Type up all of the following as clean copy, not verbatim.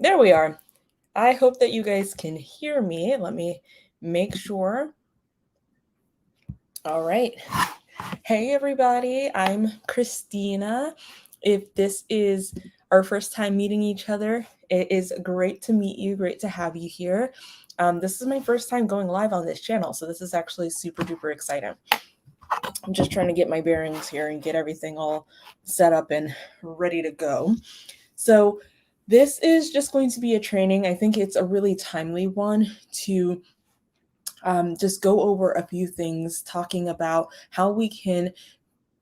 There we are. I hope that you guys can hear me. Let me make sure. All right. Hey, everybody. I'm Christina. If this is our first time meeting each other, it is great to meet you. Great to have you here. This is my first time going live on this channel, so this is actually super duper exciting. I'm just trying to get my bearings here and get everything all set up and ready to go. So, this is just going to be a training. I think it's a really timely one to just go over a few things, talking about how we can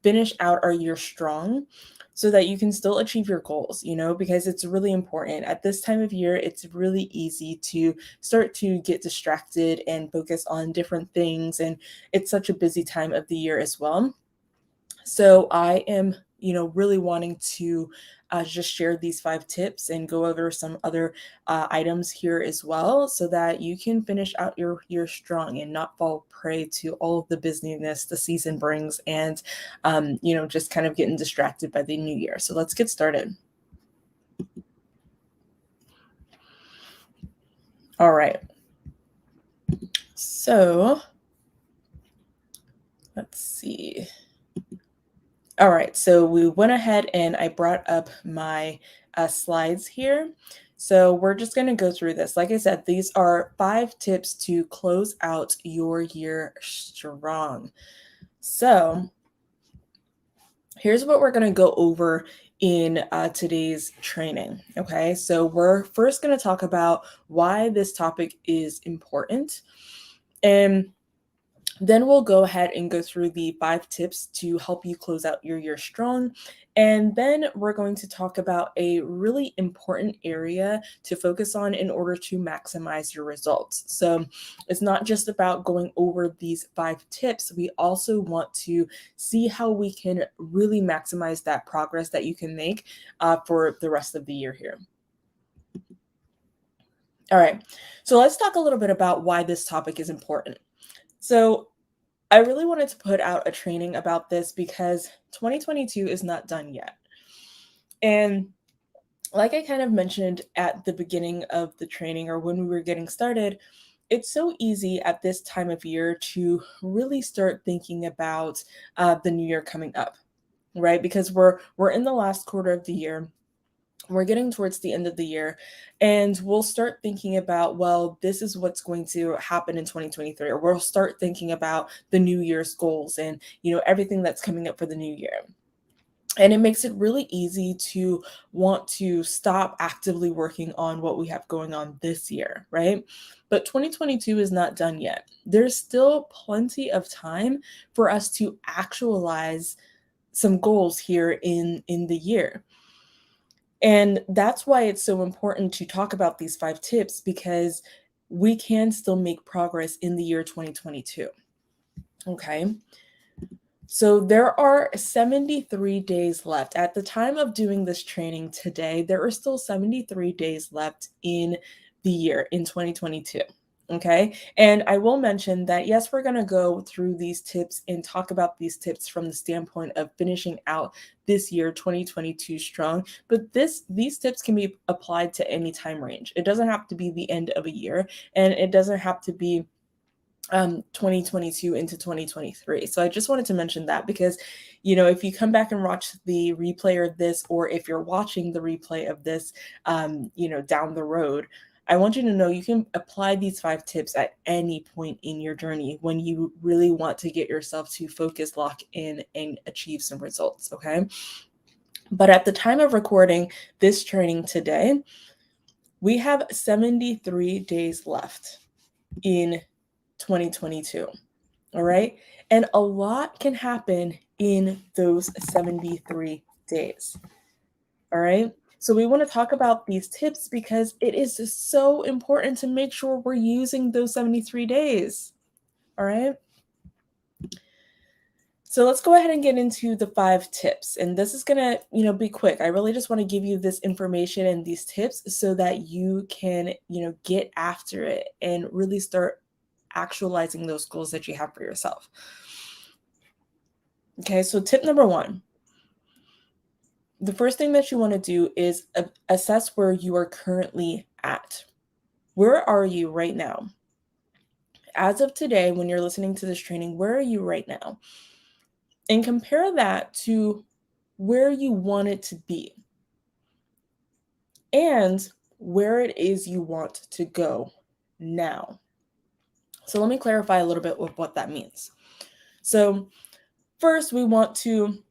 finish out our year strong so that you can still achieve your goals, because it's really important. At this time of year, it's really easy to start to get distracted and focus on different things. And it's such a busy time of the year as well. So I am, really wanting to just share these 5 tips and go over some other items here as well, so that you can finish out your year strong and not fall prey to all of the busyness the season brings, and just kind of getting distracted by the new year. So let's get started. All right. So let's see. All right, so we went ahead and I brought up my slides here. So we're just going to go through this. Like I said, these are 5 tips to close out your year strong. So here's what we're going to go over in today's training. Okay, so we're first going to talk about why this topic is important. And then we'll go ahead and go through the 5 tips to help you close out your year strong. And then we're going to talk about a really important area to focus on in order to maximize your results. So it's not just about going over these 5 tips. We also want to see how we can really maximize that progress that you can make for the rest of the year here. All right, so let's talk a little bit about why this topic is important. So I really wanted to put out a training about this because 2022 is not done yet. And like I kind of mentioned at the beginning of the training, or when we were getting started, it's so easy at this time of year to really start thinking about the new year coming up, right? Because we're in the last quarter of the year. We're getting towards the end of the year, and we'll start thinking about, well, this is what's going to happen in 2023, or we'll start thinking about the new year's goals and everything that's coming up for the new year. And it makes it really easy to want to stop actively working on what we have going on this year, right? But 2022 is not done yet. There's still plenty of time for us to actualize some goals here in the year. And that's why it's so important to talk about these 5 tips, because we can still make progress in the year 2022. Okay. So there are 73 days left. At the time of doing this training today, there are still 73 days left in the year in 2022. Okay. And I will mention that, yes, we're going to go through these tips and talk about these tips from the standpoint of finishing out this year, 2022 strong. But these tips can be applied to any time range. It doesn't have to be the end of a year, and it doesn't have to be 2022 into 2023. So I just wanted to mention that because, if you come back and watch the replay of this, or if you're watching the replay of this, down the road, I want you to know you can apply these 5 tips at any point in your journey when you really want to get yourself to focus, lock in, and achieve some results. Okay. But at the time of recording this training today, we have 73 days left in 2022. All right. And a lot can happen in those 73 days. All right. So we want to talk about these tips because it is just so important to make sure we're using those 73 days. All right. So let's go ahead and get into the 5 tips. And this is going to, be quick. I really just want to give you this information and these tips so that you can, get after it and really start actualizing those goals that you have for yourself. Okay, so tip number 1, the first thing that you want to do is assess where you are currently at. Where are you right now? As of today, when you're listening to this training, where are you right now? And compare that to where you want it to be and where it is you want to go now. So let me clarify a little bit with what that means. So first, we want to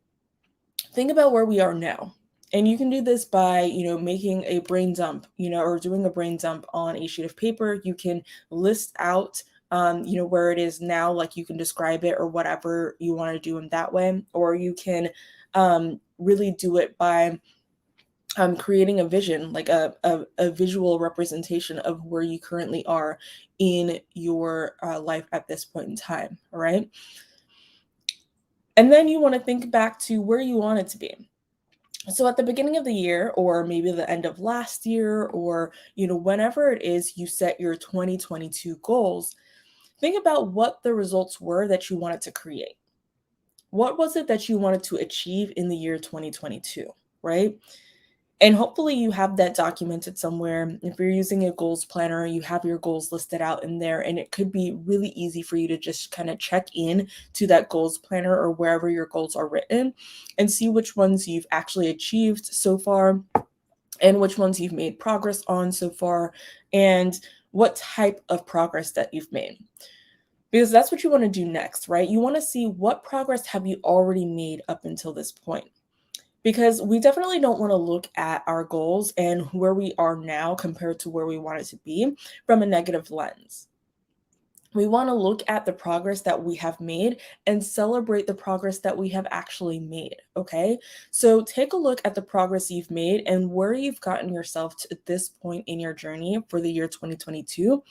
think about where we are now. And you can do this by, making a brain dump, or doing a brain dump on a sheet of paper. You can list out, where it is now, like you can describe it or whatever you want to do in that way. Or you can really do it by creating a vision, like a visual representation of where you currently are in your life at this point in time. All right. And then you want to think back to where you want it to be. So at the beginning of the year, or maybe the end of last year, or whenever it is you set your 2022 goals, think about what the results were that you wanted to create. What was it that you wanted to achieve in the year 2022, right? And hopefully you have that documented somewhere. If you're using a goals planner, you have your goals listed out in there, and it could be really easy for you to just kind of check in to that goals planner or wherever your goals are written and see which ones you've actually achieved so far and which ones you've made progress on so far and what type of progress that you've made. Because that's what you want to do next, right? You want to see what progress have you already made up until this point. Because we definitely don't want to look at our goals and where we are now compared to where we want it to be from a negative lens. We want to look at the progress that we have made and celebrate the progress that we have actually made. Okay. So take a look at the progress you've made and where you've gotten yourself to this point in your journey for the year 2022.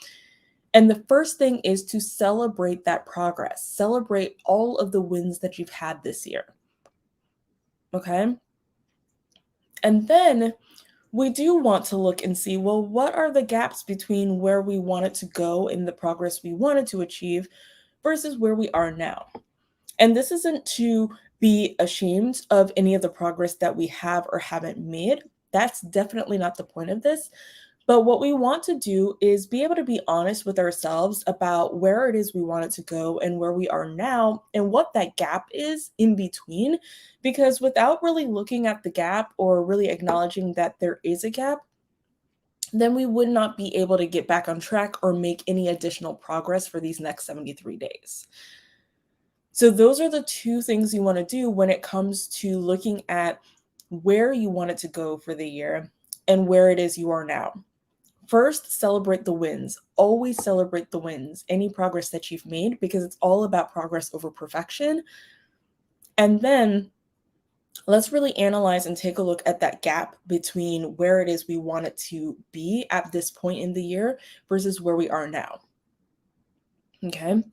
And the first thing is to celebrate that progress, celebrate all of the wins that you've had this year. Okay. And then we do want to look and see, well, what are the gaps between where we want it to go in the progress we wanted to achieve versus where we are now? And this isn't to be ashamed of any of the progress that we have or haven't made. That's definitely not the point of this. But what we want to do is be able to be honest with ourselves about where it is we want it to go and where we are now and what that gap is in between. Because without really looking at the gap or really acknowledging that there is a gap, then we would not be able to get back on track or make any additional progress for these next 73 days. So those are the two things you want to do when it comes to looking at where you want it to go for the year and where it is you are now. First, celebrate the wins. Always celebrate the wins, any progress that you've made, because it's all about progress over perfection. And then let's really analyze and take a look at that gap between where it is we want it to be at this point in the year versus where we are now. Okay.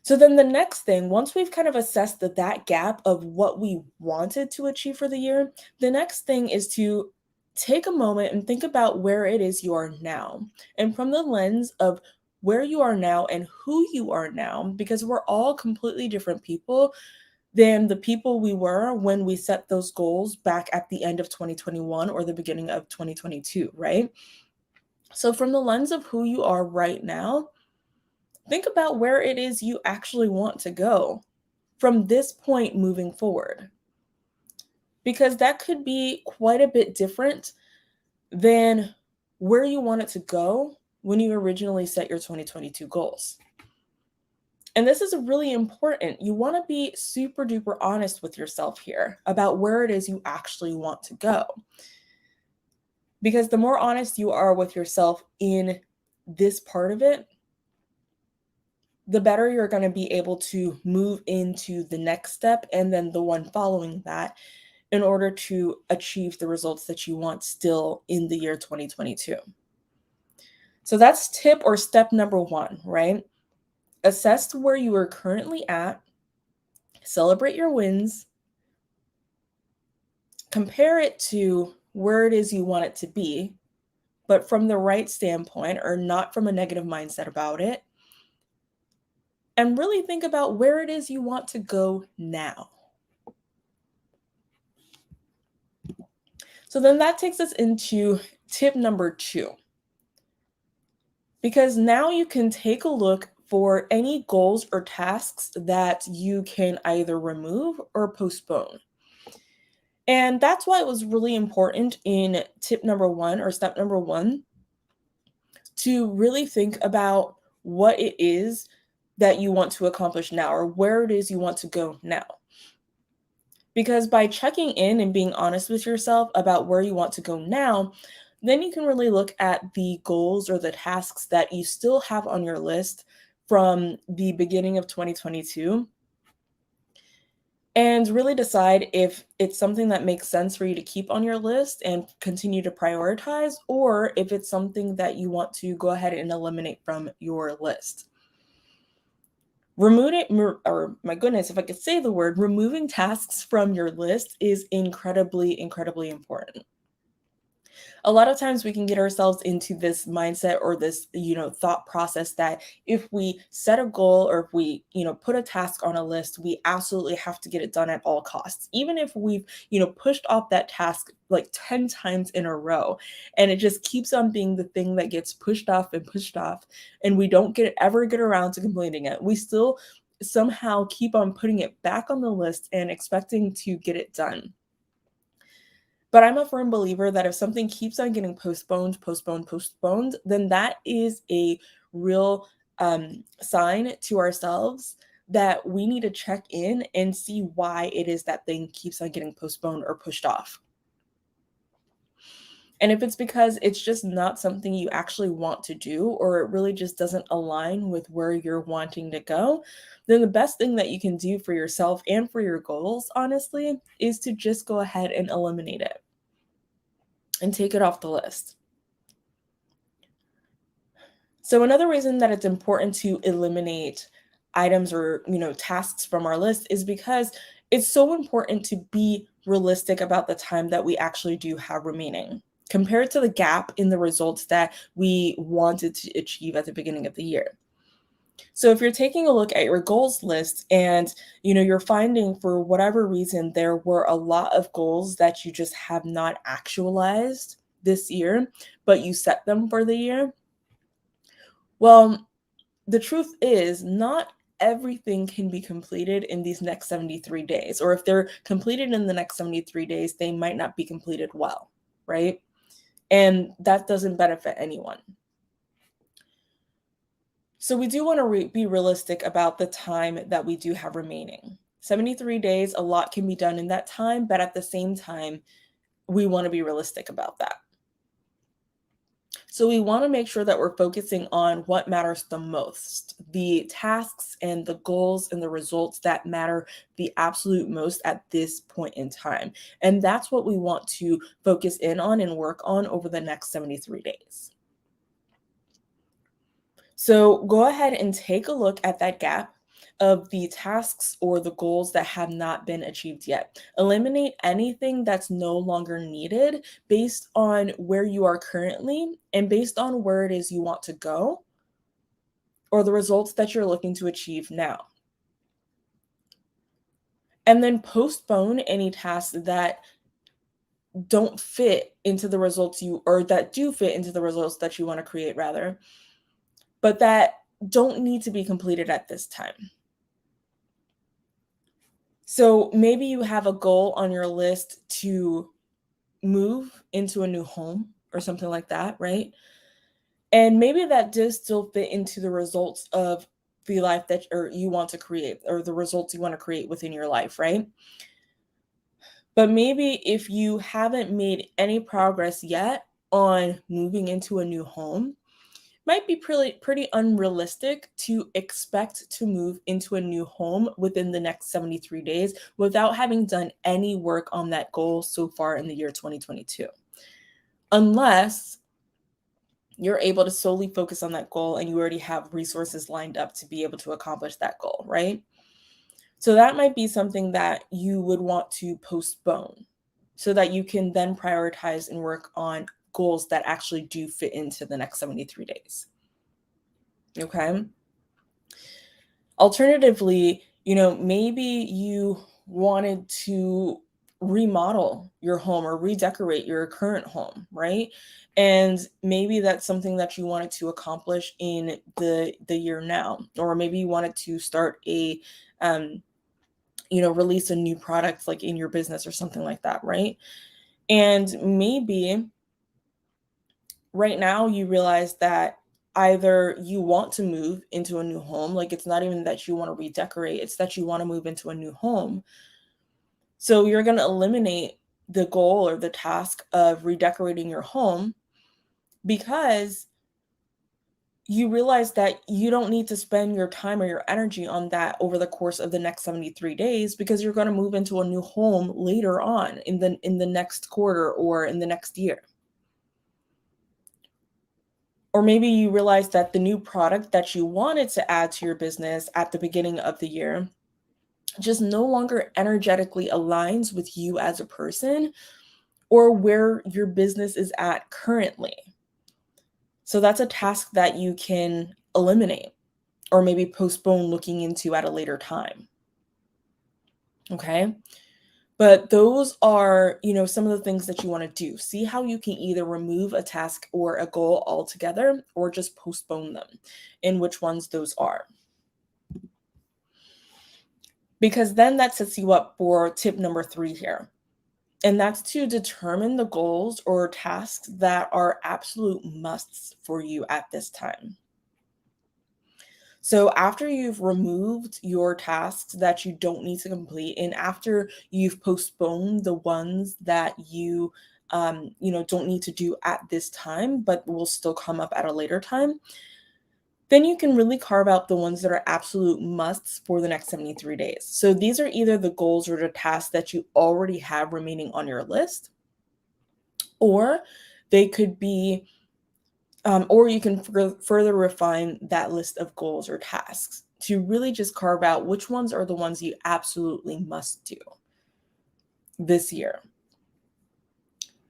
So then the next thing, once we've kind of assessed that gap of what we wanted to achieve for the year, the next thing is to take a moment and think about where it is you are now. And from the lens of where you are now and who you are now, because we're all completely different people than the people we were when we set those goals back at the end of 2021 or the beginning of 2022, right? So from the lens of who you are right now, think about where it is you actually want to go from this point moving forward. Because that could be quite a bit different than where you want it to go when you originally set your 2022 goals. And this is really important. You want to be super duper honest with yourself here about where it is you actually want to go. Because the more honest you are with yourself in this part of it, the better you're going to be able to move into the next step and then the one following that in order to achieve the results that you want still in the year 2022. So that's tip or step number one, right? Assess where you are currently at, celebrate your wins, compare it to where it is you want it to be, but from the right standpoint or not from a negative mindset about it. And really think about where it is you want to go now. So then that takes us into tip number 2, because now you can take a look for any goals or tasks that you can either remove or postpone. And that's why it was really important in tip number 1 or step number 1 to really think about what it is that you want to accomplish now or where it is you want to go now. Because by checking in and being honest with yourself about where you want to go now, then you can really look at the goals or the tasks that you still have on your list from the beginning of 2022 and really decide if it's something that makes sense for you to keep on your list and continue to prioritize, or if it's something that you want to go ahead and eliminate from your list. My goodness, if I could say the word, removing tasks from your list is incredibly, incredibly important. A lot of times we can get ourselves into this mindset or this, thought process that if we set a goal or if we, put a task on a list, we absolutely have to get it done at all costs. Even if we've, pushed off that task like 10 times in a row, and it just keeps on being the thing that gets pushed off and we don't ever get around to completing it. We still somehow keep on putting it back on the list and expecting to get it done. But I'm a firm believer that if something keeps on getting postponed, then that is a real sign to ourselves that we need to check in and see why it is that thing keeps on getting postponed or pushed off. And if it's because it's just not something you actually want to do, or it really just doesn't align with where you're wanting to go, then the best thing that you can do for yourself and for your goals, honestly, is to just go ahead and eliminate it and take it off the list. So another reason that it's important to eliminate items or, tasks from our list is because it's so important to be realistic about the time that we actually do have remaining compared to the gap in the results that we wanted to achieve at the beginning of the year. So if you're taking a look at your goals list and you're finding for whatever reason there were a lot of goals that you just have not actualized this year, but you set them for the year, well, the truth is not everything can be completed in these next 73 days. Or if they're completed in the next 73 days, they might not be completed well, right? And that doesn't benefit anyone. So we do want to be realistic about the time that we do have remaining. 73 days, a lot can be done in that time, but at the same time, we want to be realistic about that. So we want to make sure that we're focusing on what matters the most, the tasks and the goals and the results that matter the absolute most at this point in time. And that's what we want to focus in on and work on over the next 73 days. So go ahead and take a look at that gap of the tasks or the goals that have not been achieved yet. Eliminate anything that's no longer needed based on where you are currently and based on where it is you want to go or the results that you're looking to achieve now. And then postpone any tasks that don't fit into the results that do fit into the results that you want to create rather, but that don't need to be completed at this time. So maybe you have a goal on your list to move into a new home or something like that, right? And maybe that does still fit into the results of the life that or you want to create or the results you want to create within your life, right? But maybe if you haven't made any progress yet on moving into a new home, might be pretty unrealistic to expect to move into a new home within the next 73 days without having done any work on that goal so far in the year 2022. Unless you're able to solely focus on that goal and you already have resources lined up to be able to accomplish that goal, right? So that might be something that you would want to postpone so that you can then prioritize and work on goals that actually do fit into the next 73 days. Okay. Alternatively, maybe you wanted to remodel your home or redecorate your current home, right? And maybe that's something that you wanted to accomplish in the year now, or maybe you wanted to start a release a new product like in your business or something like that, right? And maybe right now you realize that either you want to move into a new home, like it's not even that you want to redecorate, it's that you want to move into a new home. So you're going to eliminate the goal or the task of redecorating your home because you realize that you don't need to spend your time or your energy on that over the course of the next 73 days, because you're going to move into a new home later on in the next quarter or in the next year. Or maybe you realize that the new product that you wanted to add to your business at the beginning of the year just no longer energetically aligns with you as a person or where your business is at currently. So that's a task that you can eliminate or maybe postpone looking into at a later time. Okay? But those are, some of the things that you want to do. See how you can either remove a task or a goal altogether or just postpone them, and which ones those are. Because then that sets you up for tip number 3 here. And that's to determine the goals or tasks that are absolute musts for you at this time. So after you've removed your tasks that you don't need to complete, and after you've postponed the ones that you don't need to do at this time, but will still come up at a later time, then you can really carve out the ones that are absolute musts for the next 73 days. So these are either the goals or the tasks that you already have remaining on your list, or they could be or you can further refine that list of goals or tasks to really just carve out which ones are the ones you absolutely must do this year.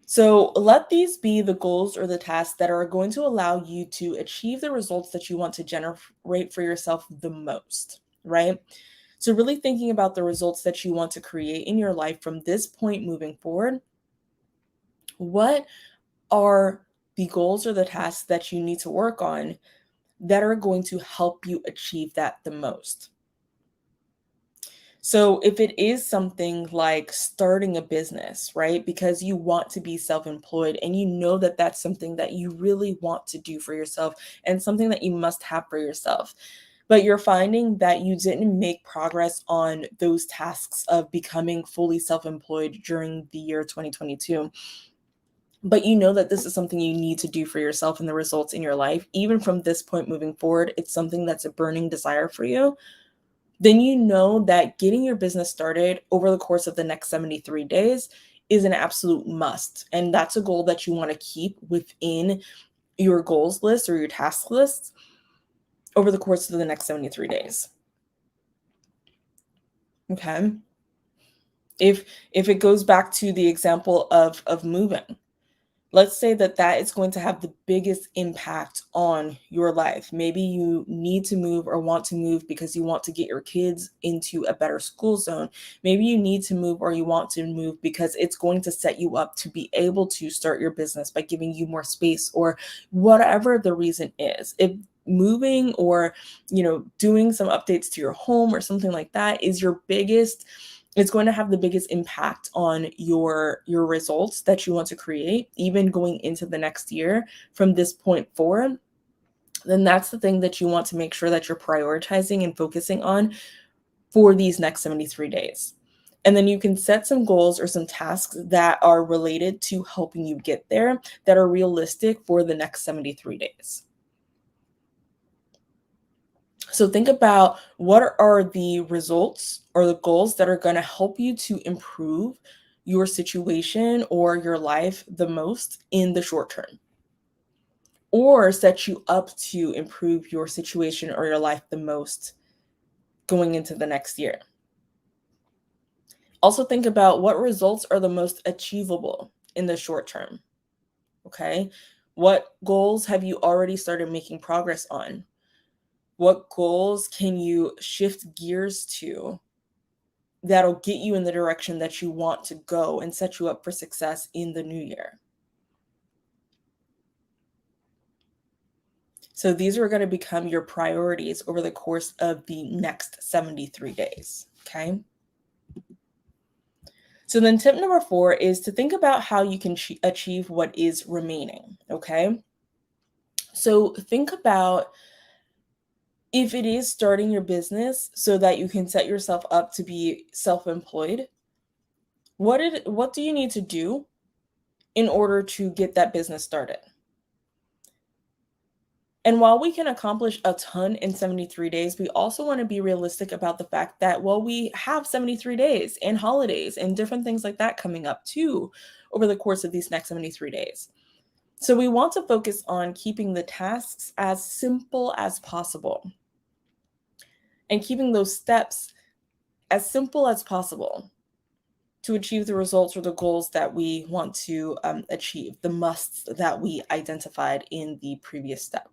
So let these be the goals or the tasks that are going to allow you to achieve the results that you want to generate for yourself the most, right? So really thinking about the results that you want to create in your life from this point moving forward. What are the goals or the tasks that you need to work on that are going to help you achieve that the most? So if it is something like starting a business, right? Because you want to be self-employed and you know that that's something that you really want to do for yourself and something that you must have for yourself. But you're finding that you didn't make progress on those tasks of becoming fully self-employed during the year 2022. But you know that this is something you need to do for yourself and the results in your life. Even from this point moving forward, it's something that's a burning desire for you. Then you know that getting your business started over the course of the next 73 days is an absolute must. And that's a goal that you want to keep within your goals list or your task lists over the course of the next 73 days. Okay. If it goes back to the example of moving, let's say that that is going to have the biggest impact on your life. Maybe you need to move or want to move because you want to get your kids into a better school zone. Maybe you need to move or you want to move because it's going to set you up to be able to start your business by giving you more space, or whatever the reason is. If moving or doing some updates to your home or something like that is your biggest, it's going to have the biggest impact on your results that you want to create, even going into the next year from this point forward, then that's the thing that you want to make sure that you're prioritizing and focusing on for these next 73 days. And then you can set some goals or some tasks that are related to helping you get there, that are realistic for the next 73 days. So think about what are the results or the goals that are going to help you to improve your situation or your life the most in the short term, or set you up to improve your situation or your life the most going into the next year. Also think about what results are the most achievable in the short term. Okay? What goals have you already started making progress on? What goals can you shift gears to that'll get you in the direction that you want to go and set you up for success in the new year. So these are going to become your priorities over the course of the next 73 days, okay? So then tip number 4 is to think about how you can achieve what is remaining, okay? So think about if it is starting your business so that you can set yourself up to be self-employed, what do you need to do in order to get that business started? And while we can accomplish a ton in 73 days, we also want to be realistic about the fact that, well, we have 73 days and holidays and different things like that coming up too over the course of these next 73 days. So we want to focus on keeping the tasks as simple as possible and keeping those steps as simple as possible to achieve the results or the goals that we want to achieve, the musts that we identified in the previous step.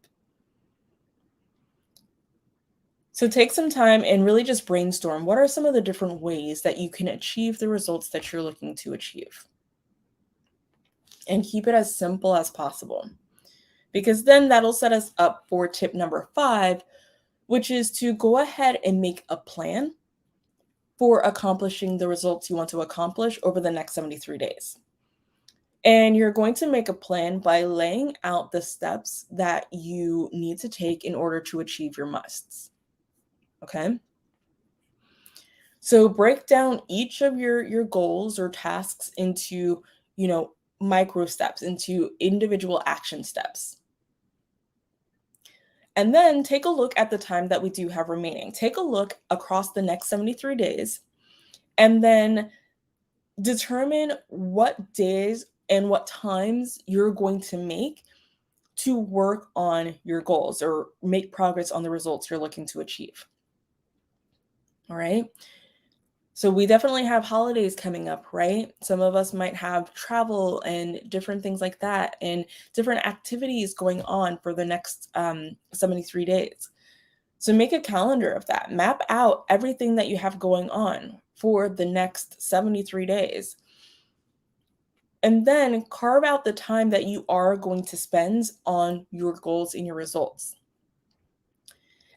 So take some time and really just brainstorm what are some of the different ways that you can achieve the results that you're looking to achieve. And keep it as simple as possible, because then that'll set us up for tip number 5, which is to go ahead and make a plan for accomplishing the results you want to accomplish over the next 73 days. And you're going to make a plan by laying out the steps that you need to take in order to achieve your musts. Okay? So break down each of your goals or tasks into, micro steps, into individual action steps. And then take a look at the time that we do have remaining. Take a look across the next 73 days and then determine what days and what times you're going to make to work on your goals or make progress on the results you're looking to achieve. All right. So we definitely have holidays coming up, right? Some of us might have travel and different things like that and different activities going on for the next 73 days. So make a calendar of that. Map out everything that you have going on for the next 73 days. And then carve out the time that you are going to spend on your goals and your results.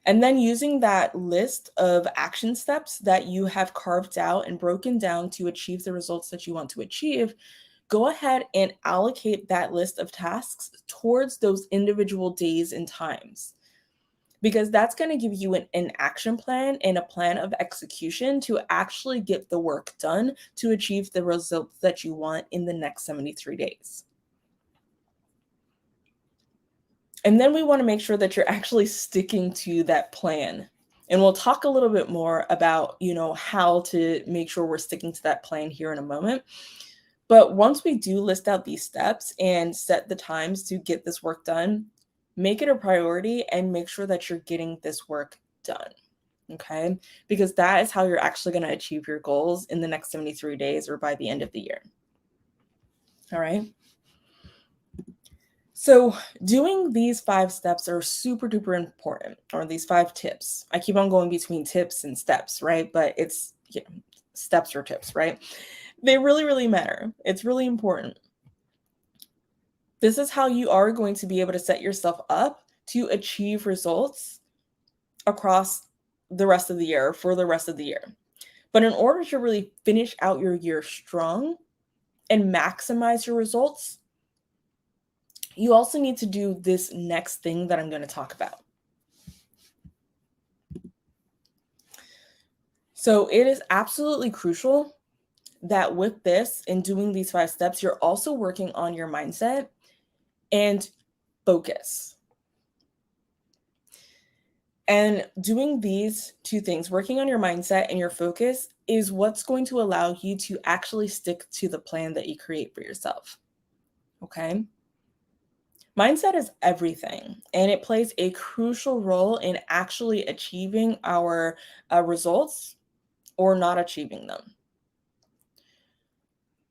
And then using that list of action steps that you have carved out and broken down to achieve the results that you want to achieve, go ahead and allocate that list of tasks towards those individual days and times. Because that's going to give you an action plan and a plan of execution to actually get the work done to achieve the results that you want in the next 73 days. And then we want to make sure that you're actually sticking to that plan. And we'll talk a little bit more about, how to make sure we're sticking to that plan here in a moment. But once we do list out these steps and set the times to get this work done, make it a priority and make sure that you're getting this work done. Okay? Because that is how you're actually going to achieve your goals in the next 73 days or by the end of the year. All right? So doing these 5 steps are super duper important, or these 5 tips. I keep on going between tips and steps, right? But it's steps or tips, right? They really, really matter. It's really important. This is how you are going to be able to set yourself up to achieve results across the rest of the year, for the rest of the year. But in order to really finish out your year strong and maximize your results, you also need to do this next thing that I'm going to talk about. So it is absolutely crucial that with this and doing these 5 steps, you're also working on your mindset and focus. And doing these 2 things, working on your mindset and your focus, is what's going to allow you to actually stick to the plan that you create for yourself. Okay? Mindset is everything, and it plays a crucial role in actually achieving our results or not achieving them.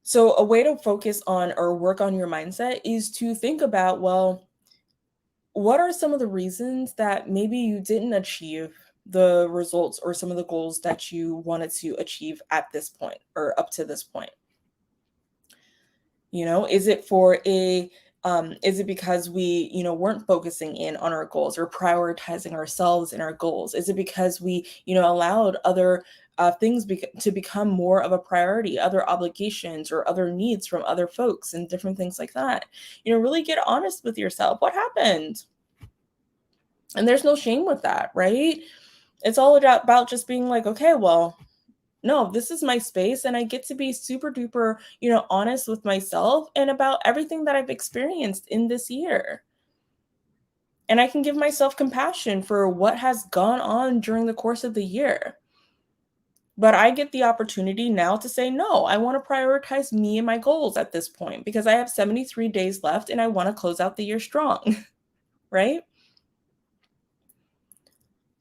So a way to focus on or work on your mindset is to think about, well, what are some of the reasons that maybe you didn't achieve the results or some of the goals that you wanted to achieve at this point or up to this point? Is it is it because we, weren't focusing in on our goals or prioritizing ourselves in our goals? Is it because we, allowed other things to become more of a priority, other obligations or other needs from other folks and different things like that? Really get honest with yourself. What happened? And there's no shame with that, right? It's all about just being like, okay, well, no, this is my space and I get to be super duper, honest with myself and about everything that I've experienced in this year. And I can give myself compassion for what has gone on during the course of the year. But I get the opportunity now to say, no, I want to prioritize me and my goals at this point because I have 73 days left and I want to close out the year strong, right?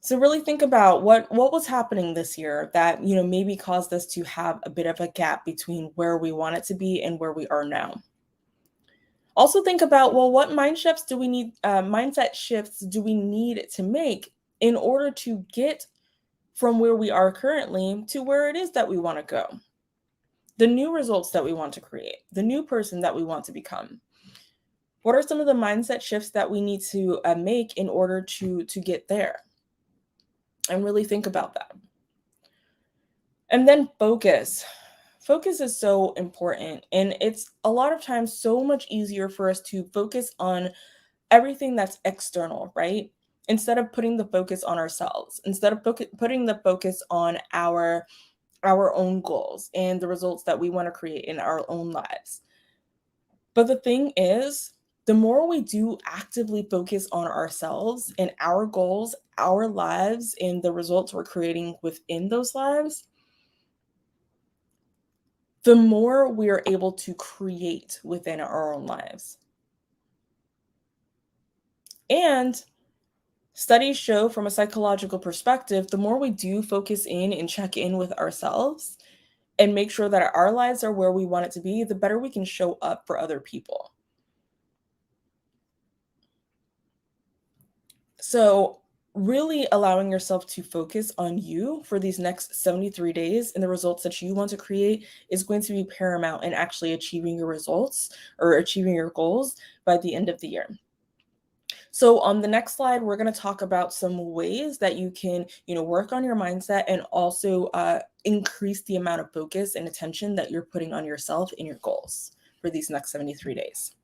So really think about what was happening this year that, maybe caused us to have a bit of a gap between where we want it to be and where we are now. Also think about, well, what mindset shifts do we need to make in order to get from where we are currently to where it is that we want to go? The new results that we want to create, the new person that we want to become. What are some of the mindset shifts that we need to make in order to get there? And really think about that. And then focus. Focus is so important. And it's a lot of times so much easier for us to focus on everything that's external, right? Instead of putting the focus on ourselves, instead of putting the focus on our own goals and the results that we want to create in our own lives. But the thing is, the more we do actively focus on ourselves and our goals, our lives, and the results we're creating within those lives, the more we are able to create within our own lives. And studies show from a psychological perspective, the more we do focus in and check in with ourselves and make sure that our lives are where we want it to be, the better we can show up for other people. So really allowing yourself to focus on you for these next 73 days and the results that you want to create is going to be paramount in actually achieving your results or achieving your goals by the end of the year. So on the next slide, we're going to talk about some ways that you can, work on your mindset and also increase the amount of focus and attention that you're putting on yourself and your goals for these next 73 days.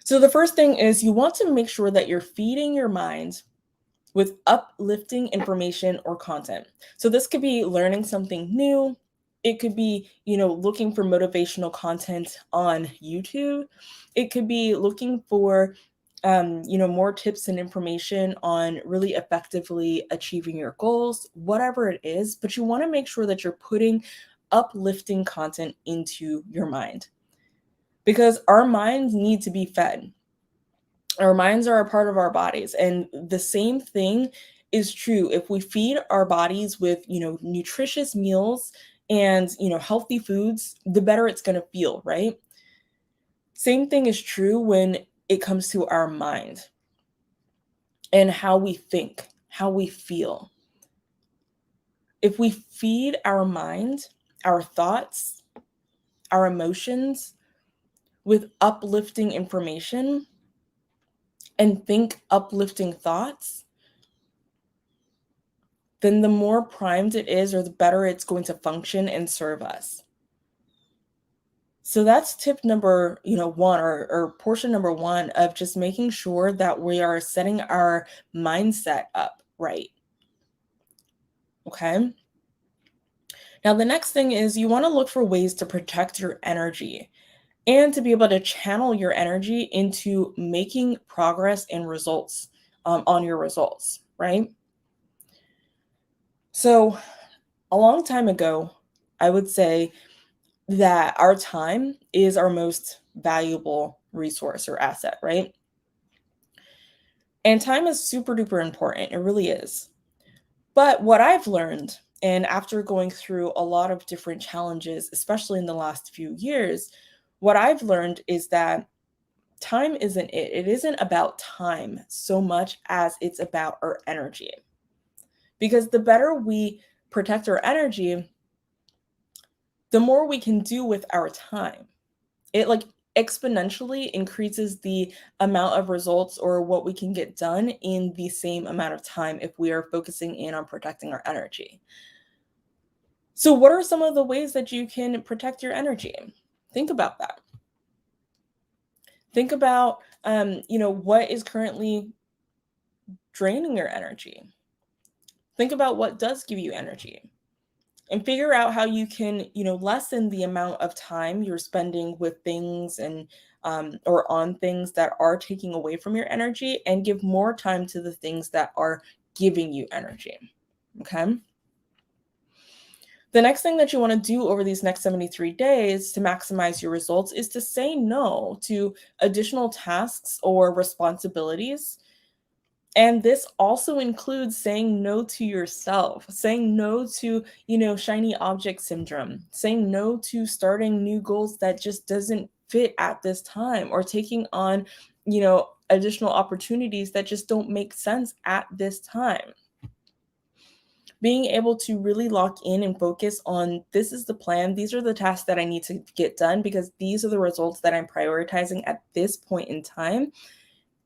So the first thing is you want to make sure that you're feeding your mind with uplifting information or content. So this could be learning something new. It could be, looking for motivational content on YouTube. It could be looking for, more tips and information on really effectively achieving your goals, whatever it is. But you want to make sure that you're putting uplifting content into your mind because our minds need to be fed. Our minds are a part of our bodies. And the same thing is true if we feed our bodies with, nutritious meals and, healthy foods, the better it's going to feel, right? Same thing is true when it comes to our mind and how we think, how we feel. If we feed our mind, our thoughts, our emotions with uplifting information and think uplifting thoughts, then the more primed it is or the better it's going to function and serve us. So that's tip number, one or portion number one of just making sure that we are setting our mindset up right. Okay. Now, the next thing is you want to look for ways to protect your energy and to be able to channel your energy into making progress and results on your results, right? So a long time ago, I would say that our time is our most valuable resource or asset, right? And time is super duper important. It really is. But what I've learned, and after going through a lot of different challenges, especially in the last few years, what I've learned is that time isn't it. It isn't about time so much as it's about our energy. Because the better we protect our energy, the more we can do with our time. It like exponentially increases the amount of results or what we can get done in the same amount of time if we are focusing in on protecting our energy. So, what are some of the ways that you can protect your energy? Think about that. Think about, what is currently draining your energy. Think about what does give you energy and figure out how you can, lessen the amount of time you're spending with things and or on things that are taking away from your energy and give more time to the things that are giving you energy. Okay. The next thing that you want to do over these next 73 days to maximize your results is to say no to additional tasks or responsibilities. And this also includes saying no to yourself, saying no to, shiny object syndrome, saying no to starting new goals that just doesn't fit at this time, or taking on, additional opportunities that just don't make sense at this time. Being able to really lock in and focus on, this is the plan, these are the tasks that I need to get done because these are the results that I'm prioritizing at this point in time,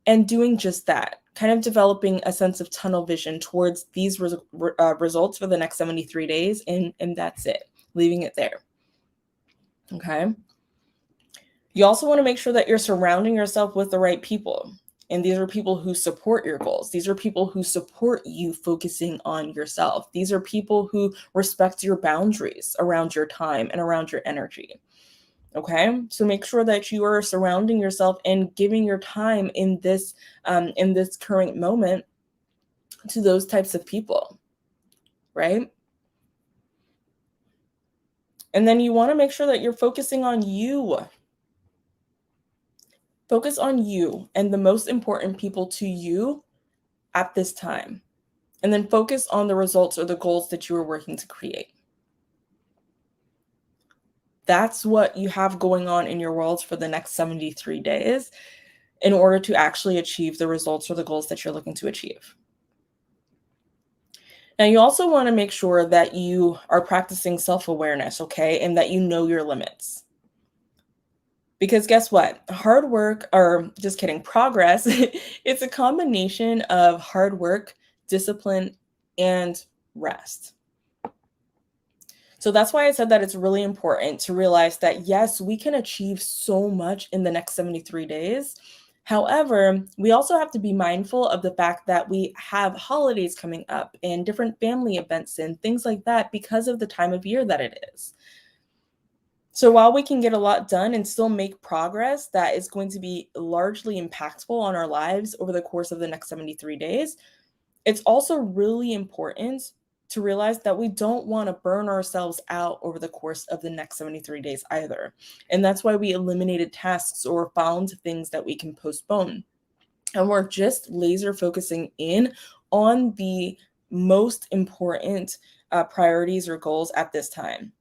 and doing just that, kind of developing a sense of tunnel vision towards these results for the next 73 days, and that's it, leaving it there. Okay. You also want to make sure that you're surrounding yourself with the right people. And these are people who support your goals. These are people who support you focusing on yourself. These are people who respect your boundaries around your time and around your energy. Okay, so make sure that you are surrounding yourself and giving your time in this current moment to those types of people, right? And then you want to make sure that you're focusing on you. Focus on you and the most important people to you at this time. And then focus on the results or the goals that you are working to create. That's what you have going on in your world for the next 73 days in order to actually achieve the results or the goals that you're looking to achieve. Now, you also want to make sure that you are practicing self-awareness, okay? And that you know your limits. Because guess what? Hard work, or just kidding, progress, it's a combination of hard work, discipline, and rest. So that's why I said that it's really important to realize that, yes, we can achieve so much in the next 73 days. However, we also have to be mindful of the fact that we have holidays coming up and different family events and things like that because of the time of year that it is. So while we can get a lot done and still make progress that is going to be largely impactful on our lives over the course of the next 73 days, it's also really important to realize that we don't want to burn ourselves out over the course of the next 73 days either. And that's why we eliminated tasks or found things that we can postpone. And we're just laser focusing in on the most important priorities or goals at this time.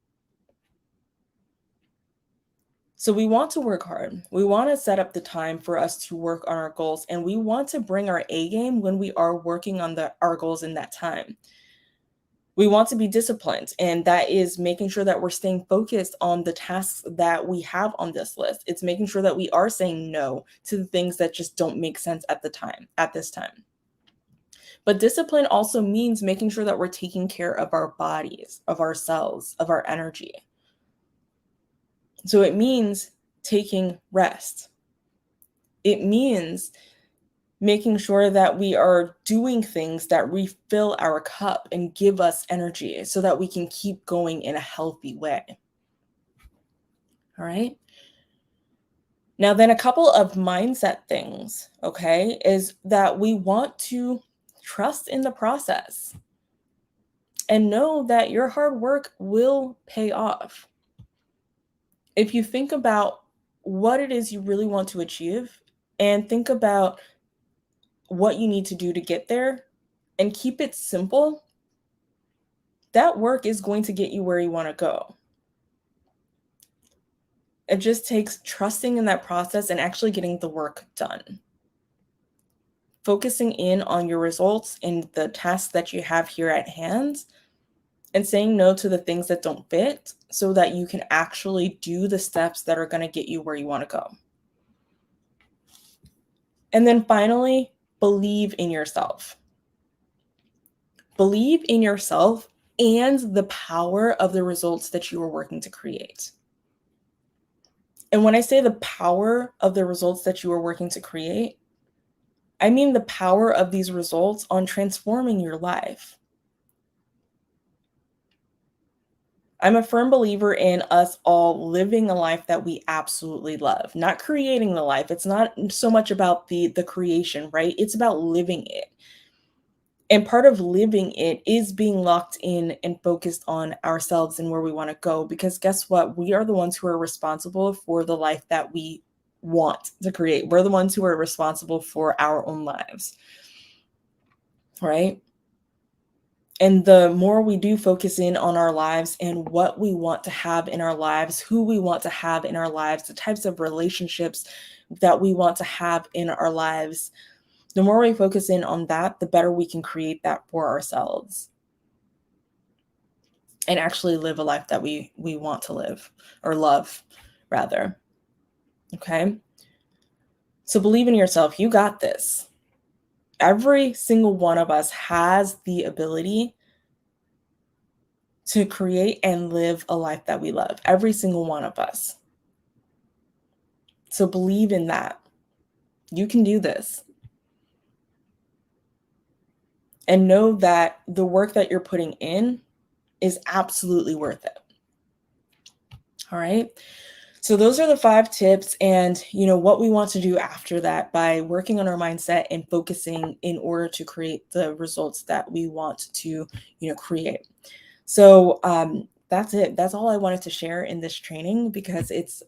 So we want to work hard. We want to set up the time for us to work on our goals, and we want to bring our A game when we are working on our goals in that time. We want to be disciplined, and that is making sure that we're staying focused on the tasks that we have on this list. It's making sure that we are saying no to the things that just don't make sense at this time. But discipline also means making sure that we're taking care of our bodies, of ourselves, of our energy. So it means taking rest. It means making sure that we are doing things that refill our cup and give us energy so that we can keep going in a healthy way. All right. Now, then a couple of mindset things, okay, is that we want to trust in the process and know that your hard work will pay off. If you think about what it is you really want to achieve and think about what you need to do to get there and keep it simple, that work is going to get you where you want to go. It just takes trusting in that process and actually getting the work done. Focusing in on your results and the tasks that you have here at hand, and saying no to the things that don't fit so that you can actually do the steps that are going to get you where you want to go. And then finally, believe in yourself. Believe in yourself and the power of the results that you are working to create. And when I say the power of the results that you are working to create, I mean the power of these results on transforming your life. I'm a firm believer in us all living a life that we absolutely love, not creating the life. It's not so much about the creation, right? It's about living it. And part of living it is being locked in and focused on ourselves and where we want to go. Because guess what? We are the ones who are responsible for the life that we want to create. We're the ones who are responsible for our own lives, right? And the more we do focus in on our lives and what we want to have in our lives, who we want to have in our lives, the types of relationships that we want to have in our lives, the more we focus in on that, the better we can create that for ourselves and actually live a life that we want to live, or love, rather. Okay? So believe in yourself. You got this. Every single one of us has the ability to create and live a life that we love. Every single one of us. So believe in that. You can do this. And know that the work that you're putting in is absolutely worth it. All right. So those are the 5 tips, and what we want to do after that by working on our mindset and focusing in order to create the results that we want to, create. So that's it. That's all I wanted to share in this training, because it's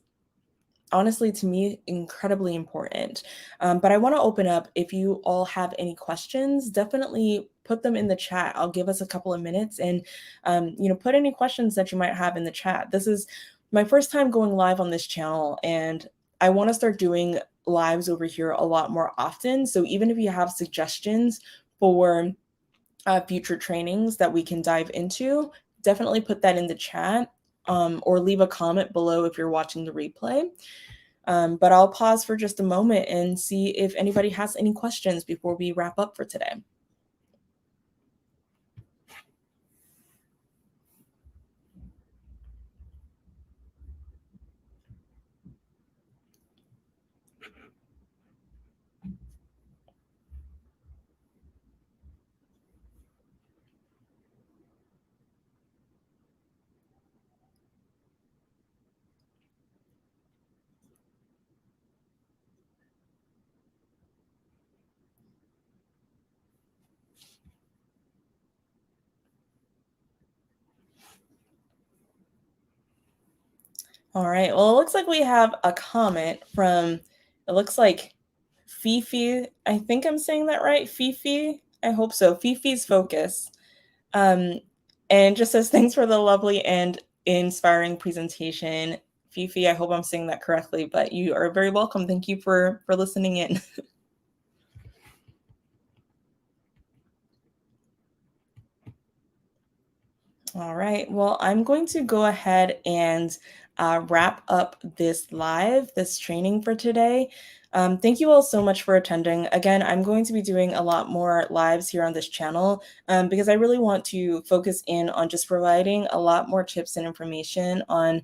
honestly, to me, incredibly important. But I want to open up. If you all have any questions, definitely put them in the chat. I'll give us a couple of minutes and, put any questions that you might have in the chat. This is my first time going live on this channel, and I want to start doing lives over here a lot more often. So even if you have suggestions for future trainings that we can dive into, definitely put that in the chat, or leave a comment below if you're watching the replay. But I'll pause for just a moment and see if anybody has any questions before we wrap up for today. All right. Well, it looks like we have a comment from, it looks like Fifi. I think I'm saying that right. Fifi. I hope so. Fifi's Focus. And just says, thanks for the lovely and inspiring presentation. Fifi, I hope I'm saying that correctly, but you are very welcome. Thank you for listening in. All right. Well, I'm going to go ahead and wrap up this training for today. Thank you all so much for attending. Again, I'm going to be doing a lot more lives here on this channel, because I really want to focus in on just providing a lot more tips and information on,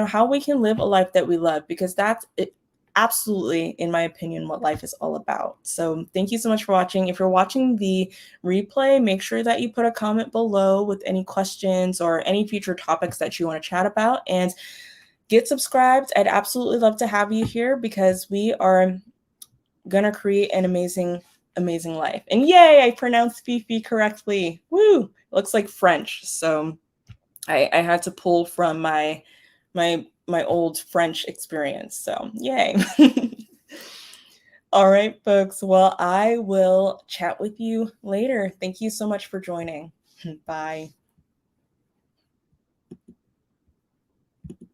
how we can live a life that we love, because that's it. Absolutely, in my opinion, what life is all about. So thank you so much for watching. If you're watching the replay, make sure that you put a comment below with any questions or any future topics that you want to chat about, and get subscribed. I'd absolutely love to have you here, because we are going to create an amazing, amazing life. And yay, I pronounced Fifi correctly. Woo! Looks like French. So I had to pull from my old French experience. So yay. All right, folks. Well, I will chat with you later. Thank you so much for joining. Bye.